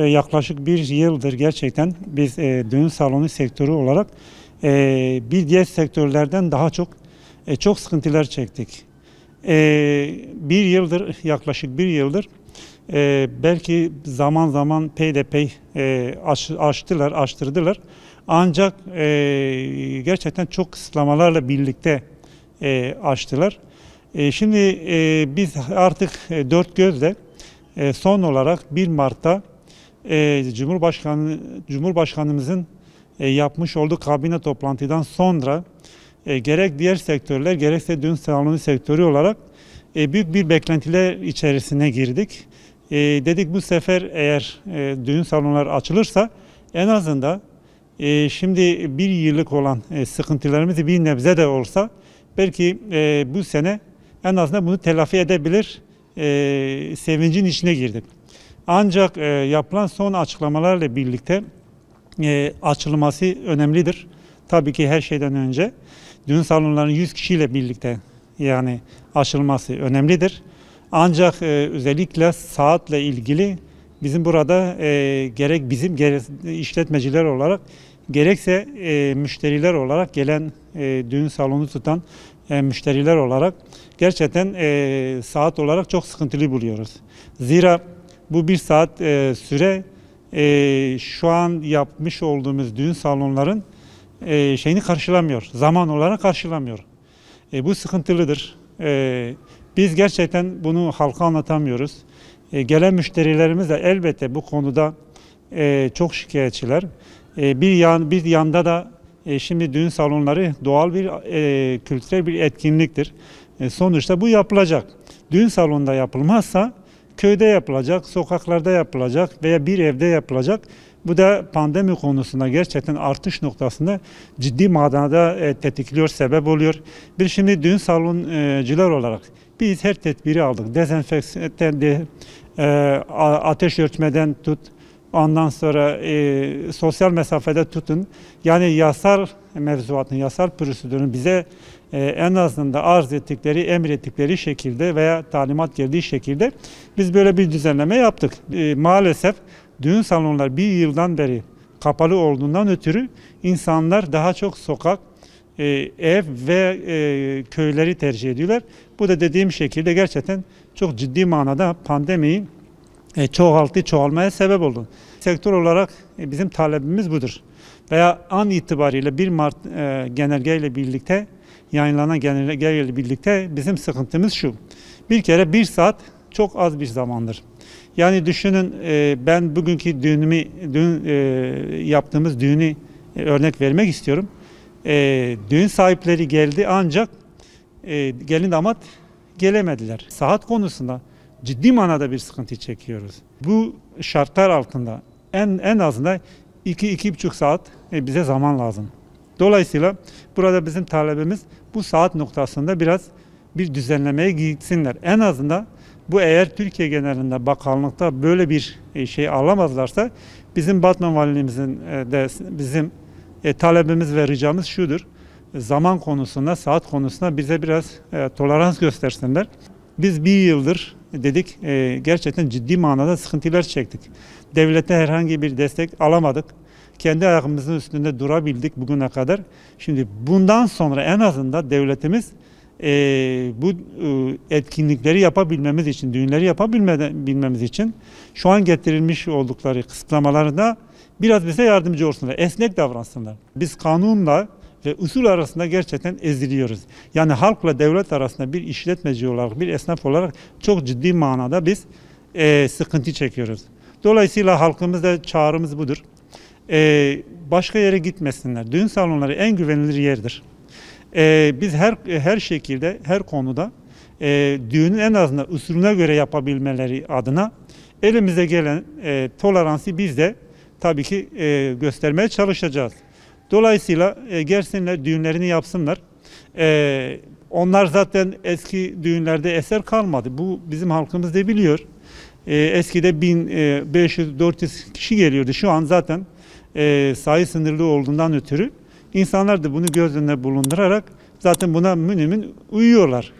Yaklaşık bir yıldır gerçekten biz düğün salonu sektörü olarak bir diğer sektörlerden daha çok sıkıntılar çektik. Bir yıldır, yaklaşık bir yıldır belki zaman zaman peyderpey açtırdılar. Ancak gerçekten çok kısıtlamalarla birlikte açtılar. Şimdi biz artık dört gözle son olarak 1 Mart'ta Cumhurbaşkanımızın yapmış olduğu kabine toplantıdan sonra gerek diğer sektörler gerekse düğün salonu sektörü olarak büyük bir beklentiler içerisine girdik. Dedik bu sefer eğer düğün salonları açılırsa en azından şimdi bir yıllık olan sıkıntılarımızı bir nebze de olsa belki bu sene en azından bunu telafi edebilir sevincin içine girdik. Ancak yapılan son açıklamalarla birlikte açılması önemlidir. Tabii ki her şeyden önce düğün salonlarının 100 kişiyle birlikte yani açılması önemlidir. Ancak özellikle saatle ilgili bizim burada gerek bizim işletmeciler olarak gerekse müşteriler olarak gelen düğün salonu tutan müşteriler olarak gerçekten saat olarak çok sıkıntılı buluyoruz. Zira bu 1 saat süre şu an yapmış olduğumuz düğün salonların şeyini karşılamıyor. Zaman olarak karşılamıyor. Bu sıkıntılıdır. Biz gerçekten bunu halka anlatamıyoruz. Gelen müşterilerimiz de elbette bu konuda çok şikayetçiler. Bir yanda da şimdi düğün salonları doğal bir kültürel bir etkinliktir. Sonuçta bu yapılacak. Düğün salonunda yapılmazsa köyde yapılacak, sokaklarda yapılacak veya bir evde yapılacak. Bu da pandemi konusunda gerçekten artış noktasında ciddi manada tetikliyor, sebep oluyor. Bir şimdi düğün saloncular olarak biz her tedbiri aldık. Dezenfeksiyon, ateş ölçmeden tut, ondan sonra sosyal mesafede tutun. Yani yasal mevzuatın, yasal prosedürün bize en azından arz ettikleri, emrettikleri şekilde veya talimat geldiği şekilde biz böyle bir düzenleme yaptık. Maalesef düğün salonları bir yıldan beri kapalı olduğundan ötürü insanlar daha çok sokak, ev ve köyleri tercih ediyorlar. Bu da dediğim şekilde gerçekten çok ciddi manada pandemiyi çoğalmaya sebep oldu. Sektör olarak bizim talebimiz budur. Veya an itibariyle 1 Mart genelgeyle birlikte yayınlanan genelgeyle birlikte bizim sıkıntımız şu. Bir kere 1 saat çok az bir zamandır. Yani düşünün ben bugünkü yaptığımız düğünü örnek vermek istiyorum. Düğün sahipleri geldi ancak gelin damat gelemediler. Saat konusunda ciddi manada bir sıkıntı çekiyoruz. Bu şartlar altında en azından 2-2,5 saat bize zaman lazım. Dolayısıyla burada bizim talebimiz bu saat noktasında biraz bir düzenlemeye gitsinler. En azından bu eğer Türkiye genelinde bakanlıkta böyle bir şey alamazlarsa bizim Batman Valimizin de bizim talebimiz ve ricamız şudur. Zaman konusunda, saat konusunda bize biraz tolerans göstersinler. Biz bir yıldır dedik gerçekten ciddi manada sıkıntılar çektik. Devlete herhangi bir destek alamadık. Kendi ayağımızın üstünde durabildik bugüne kadar. Şimdi bundan sonra en azından devletimiz bu etkinlikleri yapabilmemiz için, düğünleri yapabilmemiz için şu an getirilmiş oldukları kısıtlamalarında biraz bize yardımcı olsunlar, esnek davransınlar. Biz kanunla ve usul arasında gerçekten eziliyoruz. Yani halkla devlet arasında bir işletmeci olarak, bir esnaf olarak çok ciddi manada biz sıkıntı çekiyoruz. Dolayısıyla halkımızda çağrımız budur. Başka yere gitmesinler. Düğün salonları en güvenilir yerdir. Biz her şekilde, her konuda düğünün en azından usulüne göre yapabilmeleri adına elimize gelen toleransı biz de tabii ki göstermeye çalışacağız. Dolayısıyla gelsinler, düğünlerini yapsınlar. Onlar zaten eski düğünlerde eser kalmadı. Bu bizim halkımız da biliyor. Eskide 1500-400 kişi geliyordu. Şu an zaten sayı sınırlı olduğundan ötürü insanlar da bunu göz önüne bulundurarak zaten buna minimum uyuyorlar.